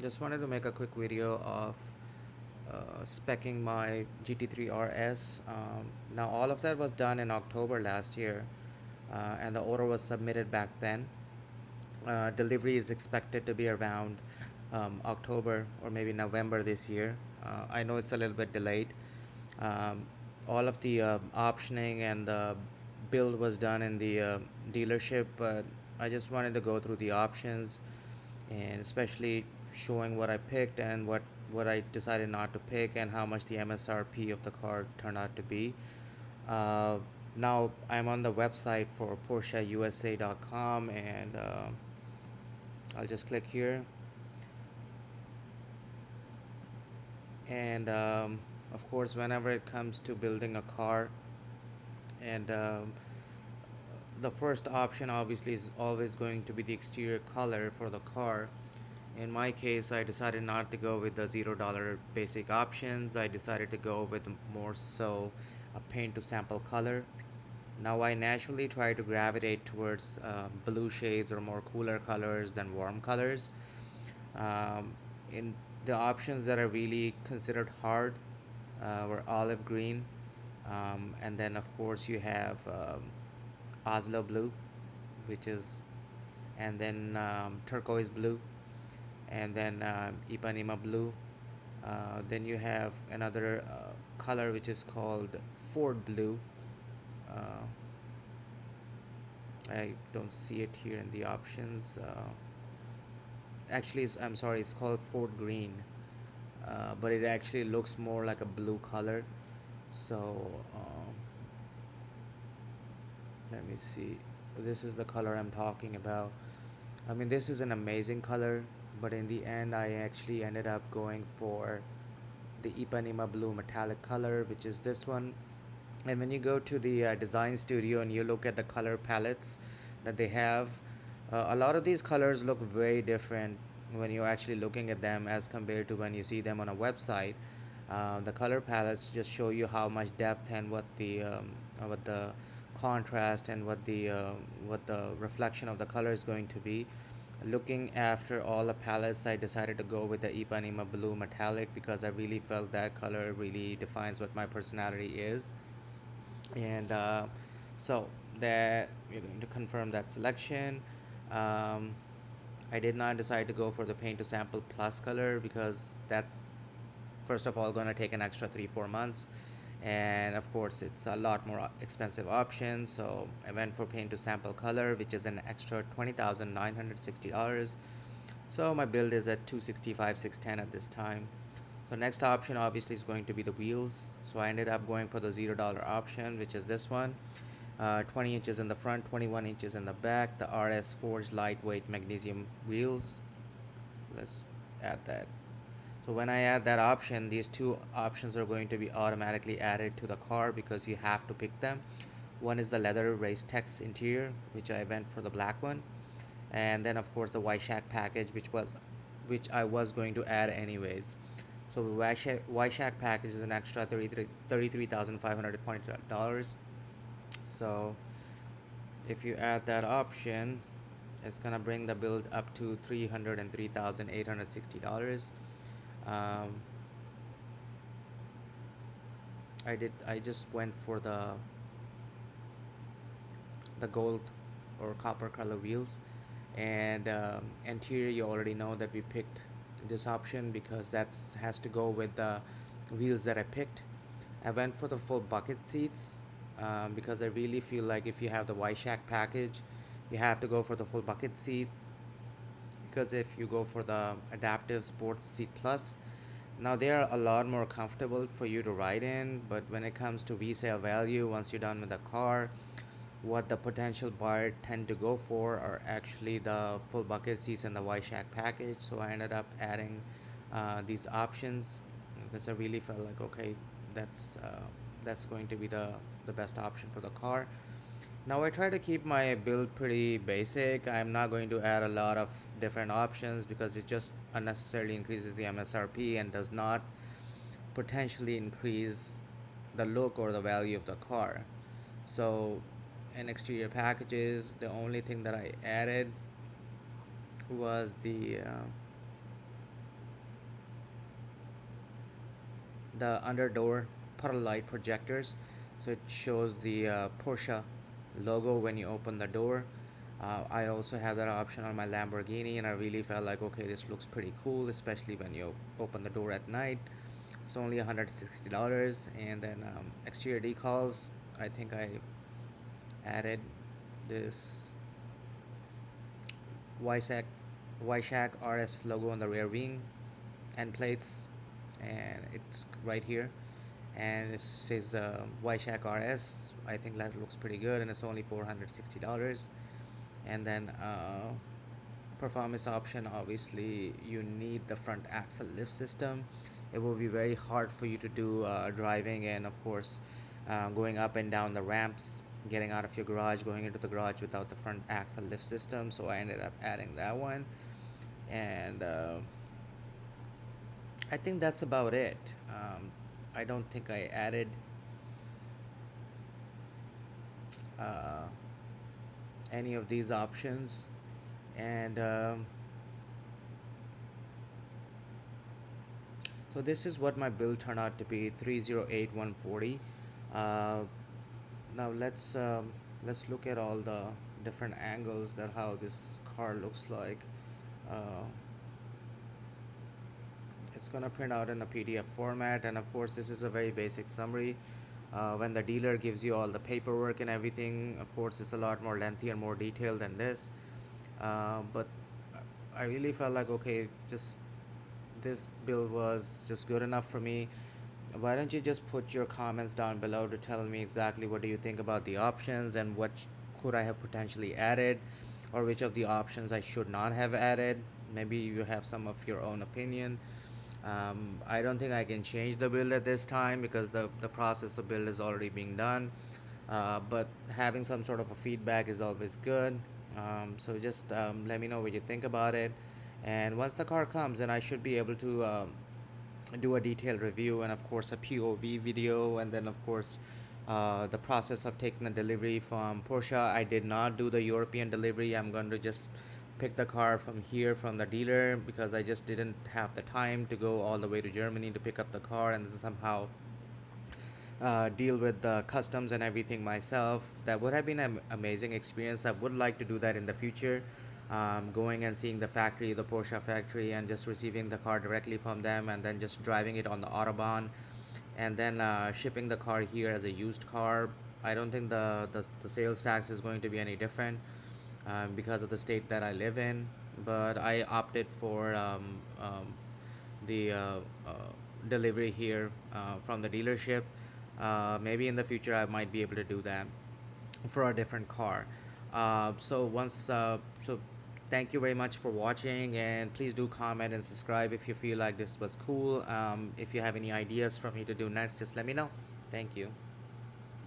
Just wanted to make a quick video of specking my GT3RS. Now all of that was done in October last year, and the order was submitted back then. Delivery is expected to be around October or maybe November this year. I know it's a little bit delayed. Um, all of the optioning and the build was done in the dealership, but I just wanted to go through the options and especially showing what I picked and what I decided not to pick and how much the MSRP of the car turned out to be. Uh, Now I'm on the website for PorscheUSA.com, and I'll just click here, and of course whenever it comes to building a car, and the first option obviously is always going to be the exterior color for the car. In my case, I decided not to go with the $0 basic options. I decided to go with more so a paint to sample color. Now I naturally try to gravitate towards blue shades or more cooler colors than warm colors. Um, in the options that are really considered hard were olive green, and then of course you have Oslo blue, which is, and then turquoise blue, and then Ipanema blue. Then you have another color which is called Ford blue. Uh, I don't see it here in the options. Actually, I'm sorry, it's called Ford green, but it actually looks more like a blue color. So let me see. This is the color I'm talking about. I mean, this is an amazing color, but in the end, I actually ended up going for the Ipanema blue metallic color, which is this one. And when you go to the design studio and you look at the color palettes that they have, a lot of these colors look very different when you're actually looking at them as compared to when you see them on a website. The color palettes just show you how much depth and what the contrast and what the reflection of the color is going to be. Looking after all the palettes, I decided to go with the Ipanema blue metallic because I really felt that color really defines what my personality is. And so that we're going to confirm that selection. um, I did not decide to go for the paint to sample plus color because that's first of all going to take an extra 3-4 months, and of course it's a lot more expensive option. So I went for paint to sample color, which is an extra $20,960. So my build is at 265 610 at this time. So next option obviously is going to be the wheels. So I ended up going for the $0 option, which is this one. 20 inches in the front, 21 inches in the back. The RS Forged lightweight magnesium wheels. Let's add that. So when I add that option, these two options are going to be automatically added to the car because you have to pick them. One is the leather race text interior, which I went for the black one, and then of course the Y-Shack package, which I was going to add anyways. So the Y-Shack package is an extra $33,520. So if you add that option, it's gonna bring the build up to $303,860. Um, I just went for the gold or copper color wheels, and interior, you already know that we picked this option because that's has to go with the wheels that I picked. I went for the full bucket seats because I really feel like if you have the Y-Shack package, you have to go for the full bucket seats, because if you go for the adaptive sports seat plus, now they are a lot more comfortable for you to ride in, but when it comes to resale value, once you're done with the car, what the potential buyer tend to go for are actually the full bucket seats and the Y-Shack package. So I ended up adding these options because I really felt like, okay, that's going to be the best option for the car. Now I try to keep my build pretty basic. I'm not going to add a lot of different options because it just unnecessarily increases the MSRP and does not potentially increase the look or the value of the car. So in exterior packages, the only thing that I added was the under door puddle light projectors, so it shows the Porsche logo when you open the door. I also have that option on my Lamborghini, and I really felt like, okay, this looks pretty cool, especially when you open the door at night. It's only $160. And then exterior decals, I think I added this YSAC YShack RS logo on the rear wing end plates, and it's right here, and it says YShack RS. I think that looks pretty good, and it's only $460. And then performance option, obviously you need the front axle lift system. It will be very hard for you to do driving, and of course going up and down the ramps, getting out of your garage, going into the garage without the front axle lift system, so I ended up adding that one. And I think that's about it. I don't think I added uh, any of these options. And so this is what my build turned out to be, 308,140. uh, Now let's look at all the different angles that how this car looks like. uh, it's gonna print out in a PDF format, and of course this is a very basic summary. When the dealer gives you all the paperwork and everything, of course it's a lot more lengthy and more detailed than this. But I really felt like, okay, just this build was just good enough for me. Why don't you just put your comments down below to tell me exactly what do you think about the options, and what could I have potentially added, or which of the options I should not have added. Maybe you have some of your own opinion. I don't think I can change the build at this time because the process of build is already being done. But having some sort of a feedback is always good. So just let me know what you think about it. And once the car comes, then I should be able to do a detailed review, and of course a POV video, and then of course the process of taking the delivery from Porsche. I did not do the European delivery. I'm going to just pick the car from here from the dealer because I just didn't have the time to go all the way to Germany to pick up the car and somehow deal with the customs and everything myself. That would have been an amazing experience. I would like to do that in the future. Going and seeing the factory, the Porsche factory, and just receiving the car directly from them, and then just driving it on the Autobahn, and then shipping the car here as a used car. I don't think the sales tax is going to be any different because of the state that I live in. But I opted for the delivery here from the dealership. Maybe in the future I might be able to do that for a different car. So thank you very much for watching, and please do comment and subscribe if you feel like this was cool. If you have any ideas for me to do next, just let me know. Thank you.